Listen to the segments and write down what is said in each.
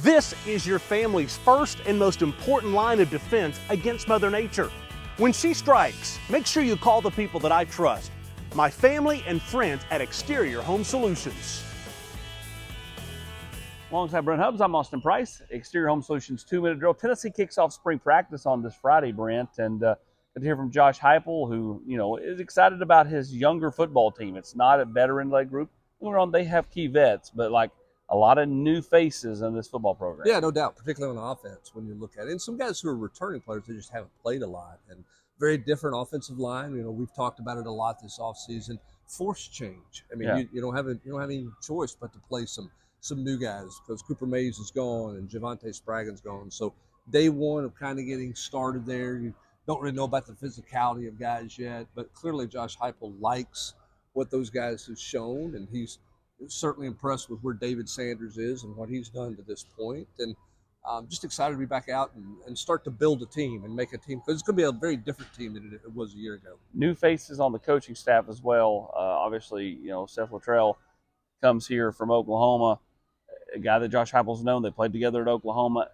This is your family's first and most important line of defense against Mother Nature. When she strikes, make sure you call the people that I trust, my family and friends at Exterior Home Solutions. Alongside Brent Hubbs, I'm Austin Price. Exterior Home Solutions 2-minute drill. Tennessee kicks off spring practice on this Friday, Brent, and good to hear from Josh Heupel, who is excited about his younger football team. It's not a veteran-led group. They have key vets, but like a lot of new faces in this football program. Yeah, no doubt, particularly on offense when you look at it. And some guys who are returning players, they just haven't played a lot. And very different offensive line. We've talked about it a lot this offseason. Forced change. You don't have any choice but to play some new guys because Cooper Mays is gone and Javonte Spraggins gone. So day one of kind of getting started there. You don't really know about the physicality of guys yet, but clearly Josh Heupel likes what those guys have shown, and he's certainly impressed with where David Sanders is and what he's done to this point. And just excited to be back out and start to build a team and make a team, because it's going to be a very different team than it was a year ago. New faces on the coaching staff as well. Obviously, Seth Luttrell comes here from Oklahoma, a guy that Josh Heupel's known. They played together at Oklahoma,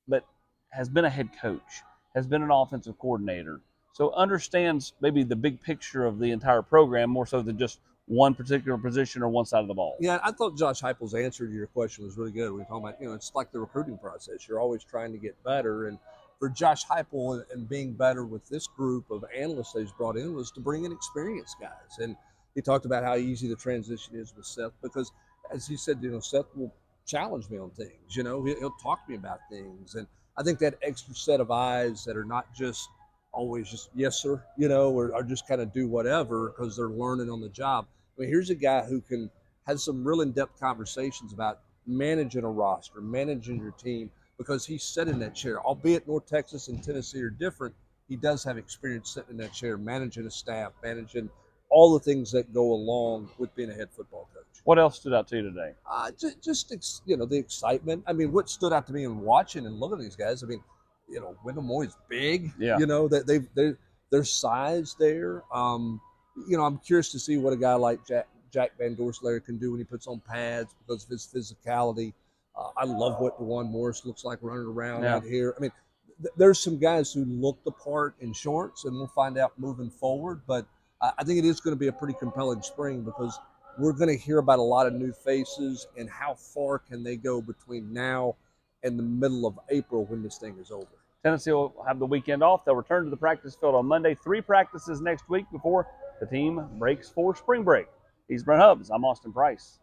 but has been a head coach, has been an offensive coordinator, so understands maybe the big picture of the entire program more so than just one particular position or one side of the ball. Yeah, I thought Josh Heupel's answer to your question was really good. We were talking about, it's like the recruiting process. You're always trying to get better. And for Josh Heupel and being better with this group of analysts that he's brought in was to bring in experienced guys. And he talked about how easy the transition is with Seth because, as he said, Seth will challenge me on things. He'll talk to me about things. And I think that extra set of eyes that are not just always just yes sir, or just kind of do whatever because they're learning on the job. Here's a guy who can have some real in-depth conversations about managing a roster, managing your team, because he's sat in that chair. Albeit North Texas and Tennessee are different, he does have experience sitting in that chair, managing a staff, managing all the things that go along with being a head football coach. What else stood out to you today? Just the excitement. What stood out to me in watching and looking at these guys, Wyndham Moy's big. Yeah. Their size there. I'm curious to see what a guy like Jack Van Dorselaer can do when he puts on pads because of his physicality. I love what DeJuan Morris looks like running around out here. There's some guys who look the part in shorts, and we'll find out moving forward. But I think it is going to be a pretty compelling spring because we're going to hear about a lot of new faces and how far can they go between now and the middle of April when this thing is over. Tennessee will have the weekend off. They'll return to the practice field on Monday. 3 practices next week before the team breaks for spring break. He's Brent Hubbs. I'm Austin Price.